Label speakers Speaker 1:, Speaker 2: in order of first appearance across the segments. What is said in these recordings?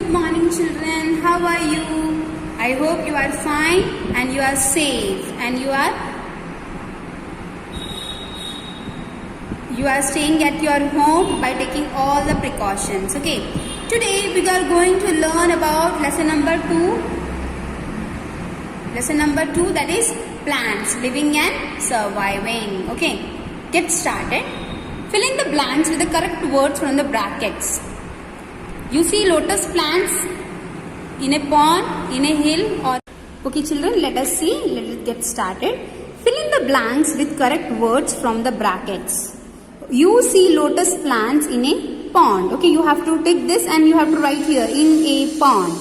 Speaker 1: Good morning children, how are you? I hope you are fine and you are safe and you are staying at your home by taking all the precautions. Okay, today we are going to learn about lesson number 2. Lesson number 2, that is plants living and surviving. Okay, get started. Fill in the blanks with the correct words from the brackets. You see lotus plants in a pond, in a hill, or... Okay children, let us see. Let us get started. Fill in the blanks with correct words from the brackets. You see lotus plants in a pond. Okay, you have to take this and you have to write here, in a pond.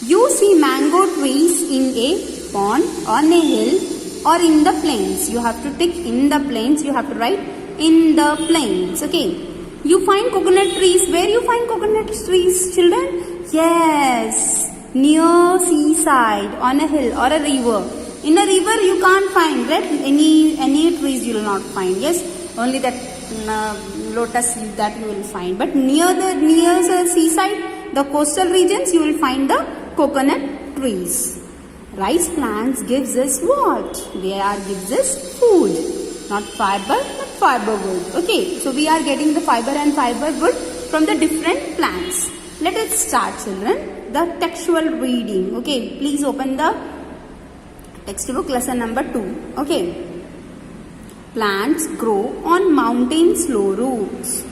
Speaker 1: You see mango trees in a pond, on a hill, or in the plains. You have to tick in the plains. You have to write in the plains. Okay. You find coconut trees. Where you find coconut trees, children? Yes, near seaside, on a hill or a river. In a river you can't find, right? Any trees you will not find. Yes, only that lotus that you will find. But near the seaside, the coastal regions, you will find the coconut trees. Rice plants gives us what? Gives us food. Not fiber, but fiber wood. Okay, so we are getting the fiber and fiber wood from the different plants. Let us start, children. The textual reading. Okay, please open the textbook, lesson number 2. Okay. Plants grow on mountain slopes,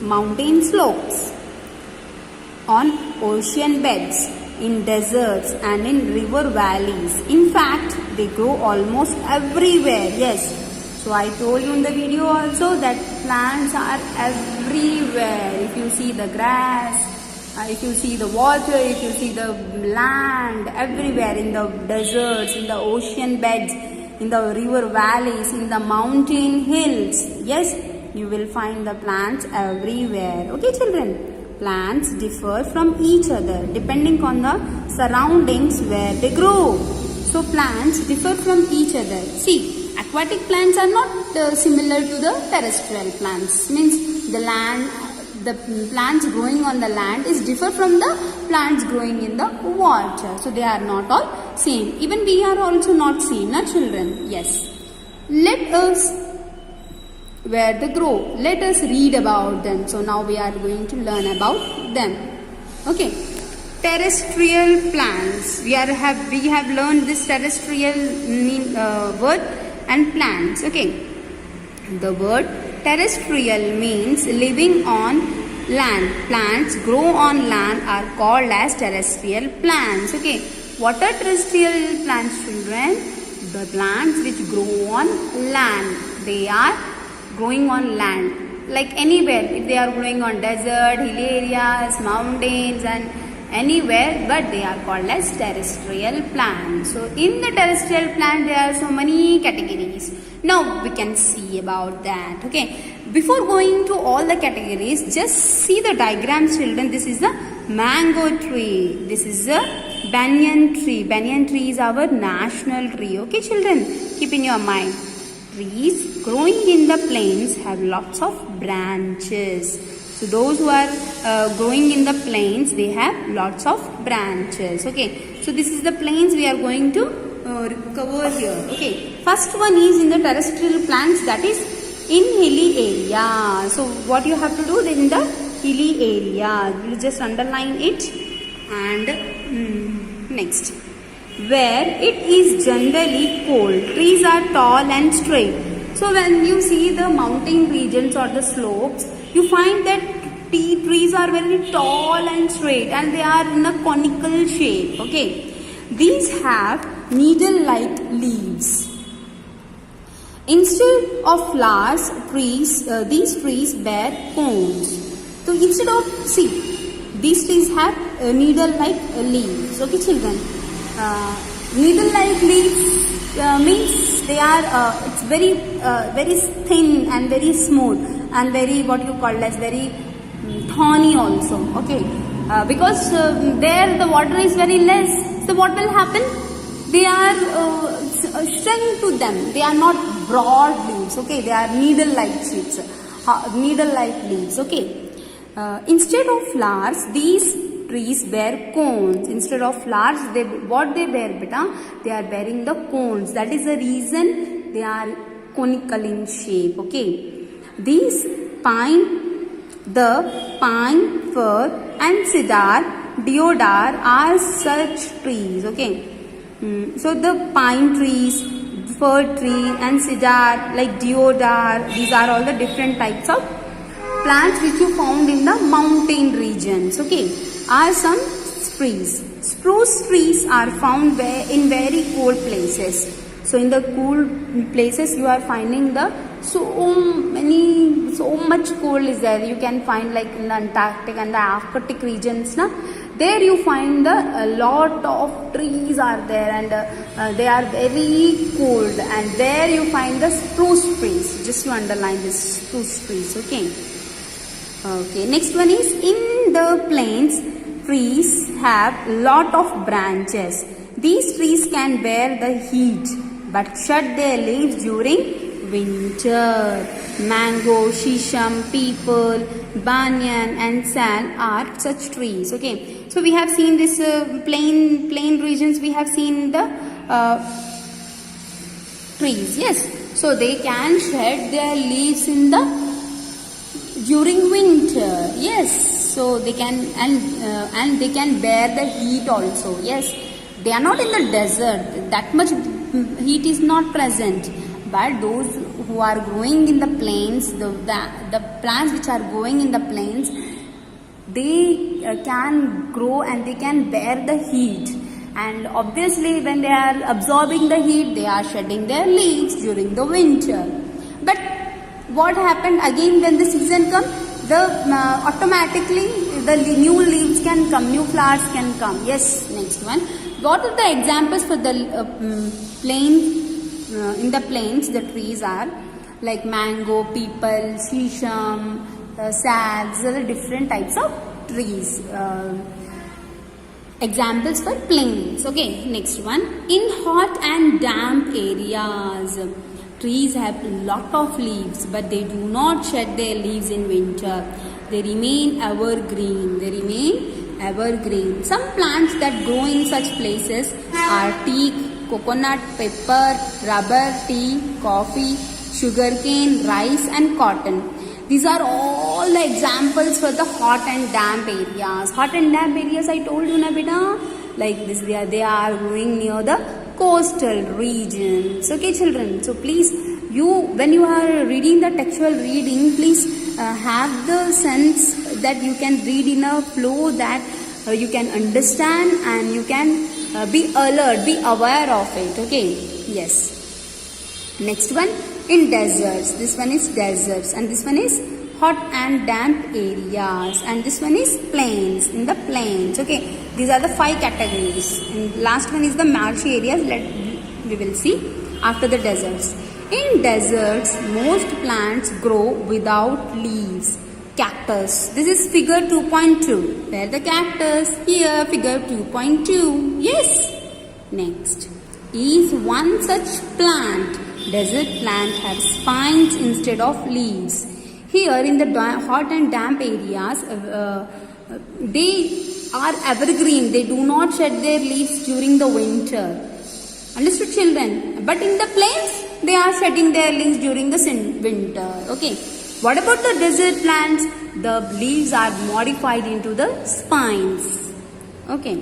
Speaker 1: on ocean beds, in deserts and in river valleys. In fact, they grow almost everywhere. Yes. So I told you in the video also that plants are everywhere. If you see the grass, if you see the water, if you see the land, everywhere, in the deserts, in the ocean beds, in the river valleys, in the mountain hills. Yes, you will find the plants everywhere. Okay children, plants differ from each other depending on the surroundings where they grow. So plants differ from each other. See, aquatic plants are not similar to the terrestrial plants. Means the plants growing on the land is different from the plants growing in the water. So they are not all same. Even we are also not same, na children? Yes. Let us, where they grow, let us read about them. So now we are going to learn about them. Okay. Terrestrial plants. We have learned this terrestrial word and plants. Okay, the word terrestrial means living on land. Plants grow on land are called as terrestrial plants. Okay, what are terrestrial plants, children? The plants which grow on land. They are growing on land, like anywhere. If they are growing on desert, hill areas, mountains, and anywhere, but they are called as terrestrial plants. So in the terrestrial plant there are so many categories. Now we can see about that. Okay, before going to all the categories, just see the diagrams, children. This is the mango tree, this is the banyan tree. Banyan tree is our national tree. Okay children, keep in your mind, trees growing in the plains have lots of branches. So those who are growing in the plains, they have lots of branches. Okay, so this is the plains we are going to cover here. Okay, first one is in the terrestrial plants, that is in hilly area. So what you have to do in the hilly area, you just underline it. And next, where it is generally cold, trees are tall and straight. So when you see the mountain regions or the slopes, you find that tea trees are very tall and straight and they are in a conical shape. Okay, these have needle-like leaves. Instead of flowers, these trees bear cones. So instead of, see, these trees have needle-like leaves. Okay children, needle-like leaves means they are it's very thin and very smooth and very, what you call as, very thorny also. Okay, because there the water is very less. So what will happen? They are shrunk to them. They are not broad leaves. Okay, they are needle-like leaves. Okay, instead of flowers, these trees bear cones. Instead of flowers, what they bear, beta? They are bearing the cones. That is the reason they are conical in shape. Okay. These the pine, fir and cedar, deodar are such trees. Okay. So the pine trees, fir tree and cedar like deodar, these are all the different types of plants which you found in the mountain regions. Okay. Are some trees. Spruce trees are found in very cold places. So in the cool places you are finding so much cold is there. You can find like in the Antarctic and the Arctic regions. There you find a lot of trees are there, and they are very cold, and there you find the spruce trees. Just you underline this spruce trees. Okay, next one is in the plains, trees have lot of branches. These trees can bear the heat but shed their leaves during winter. Mango, shisham, peepal, banyan and sal are such trees. Okay, so we have seen this plain regions. We have seen the trees. Yes, so they can shed their leaves during winter. Yes, so they can and they can bear the heat also. Yes, they are not in the desert. That much heat is not present. But those who are growing in the plains, the plants which are growing in the plains, they can grow and they can bear the heat. And obviously when they are absorbing the heat, they are shedding their leaves during the winter. But what happened again when the season comes? Automatically the new leaves can come, new flowers can come. Yes, next one. What are the examples for the plain? In the plains, the trees are like mango, peepal, shisham, sal. These are the different types of trees. Examples for plains. Okay, next one. In hot and damp areas, trees have a lot of leaves, but they do not shed their leaves in winter. They remain evergreen. Some plants that grow in such places are teak, coconut, pepper, rubber, tea, coffee, sugarcane, rice and cotton. These are all the examples for the hot and damp areas. Hot and damp areas, I told you na beta, like this they are growing near the coastal regions. Okay children, so please when you are reading the textual reading, please have the sense that you can read in a flow that you can understand and you can be alert, be aware of it. Okay, yes. Next one, in deserts. This one is deserts and this one is hot and damp areas, and this one is plains. In the plains, okay, these are the 5 categories, and last one is the marshy areas. We will see after the deserts. In deserts, most plants grow without leaves. Cactus. This is figure 2.2. Where the cactus? Here, figure 2.2. Yes. Next is one such plant. Desert plant have spines instead of leaves. Here in the hot and damp areas, they are evergreen. They do not shed their leaves during the winter. Understood children? But in the plains, they are shedding their leaves during the winter. Okay. What about the desert plants? The leaves are modified into the spines. Okay.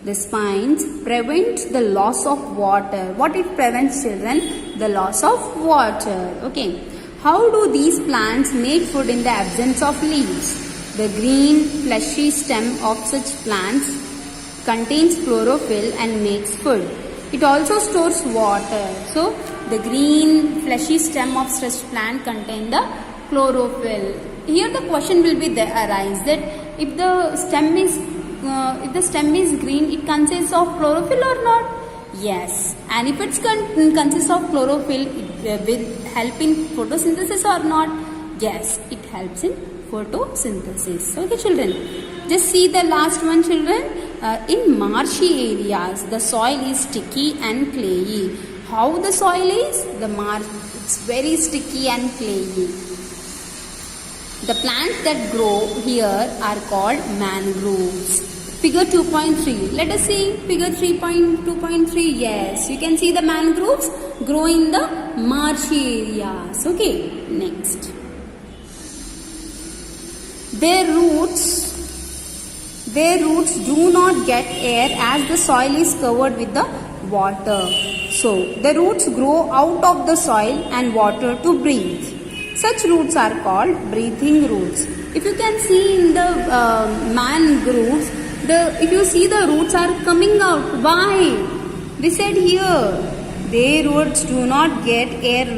Speaker 1: The spines prevent the loss of water. What it prevents, children? The loss of water. Okay. How do these plants make food in the absence of leaves? The green fleshy stem of such plants contains chlorophyll and makes food. It also stores water. So, the green fleshy stem of such plant contain the chlorophyll. Here the question will be arise that if the stem is green, it consists of chlorophyll or not? Yes. And if it consists of chlorophyll, it will help in photosynthesis or not? Yes, it helps in photosynthesis. Okay children, just see the last one children. In marshy areas, the soil is sticky and clayey. How the soil is? It's very sticky and clayey. The plants that grow here are called mangroves. Figure 2.3. Let us see figure 3.2.3. Yes, you can see the mangroves grow in the marshy areas. Okay, next. Their roots do not get air as the soil is covered with the water. So, the roots grow out of the soil and water to breathe. Such roots are called breathing roots. If you can see in the mangroves, if you see the roots are coming out. Why? They said here, their roots do not get air.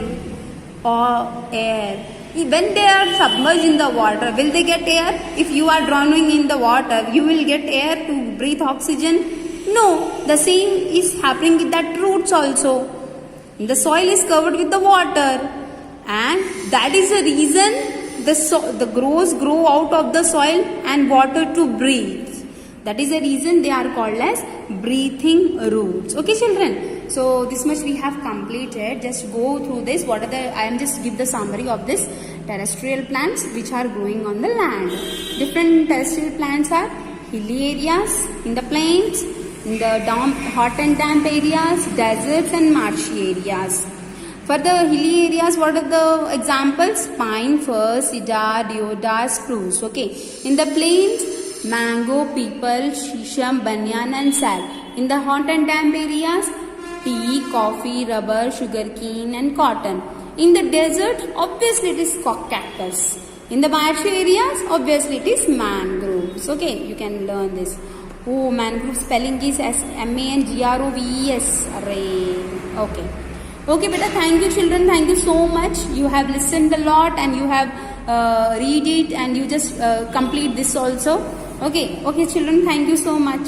Speaker 1: When they are submerged in the water, will they get air? If you are drowning in the water, you will get air to breathe oxygen? No, the same is happening with that roots also. The soil is covered with the water, and that is the reason the growers grow out of the soil and water to breathe. That is the reason they are called as breathing roots. Okay, children. So this much we have completed. Just go through this. I am just give the summary of this terrestrial plants which are growing on the land. Different terrestrial plants are hilly areas, in the plains, in the hot and damp areas, deserts and marshy areas. For the hilly areas, what are the examples? Pine, fir, cedar, deodar, spruce. Okay. In the plains, mango, peepal, shisham, banyan and sal. In the hot and damp areas, tea, coffee, rubber, sugarcane and cotton. In the desert, obviously it is cactus. In the marshy areas, obviously it is mangroves. Okay, you can learn this. Oh, mangrove spelling is mangroves. Array. Okay. Okay, beta, thank you children. Thank you so much. You have listened a lot and you have read it and you just complete this also. Okay, children, thank you so much.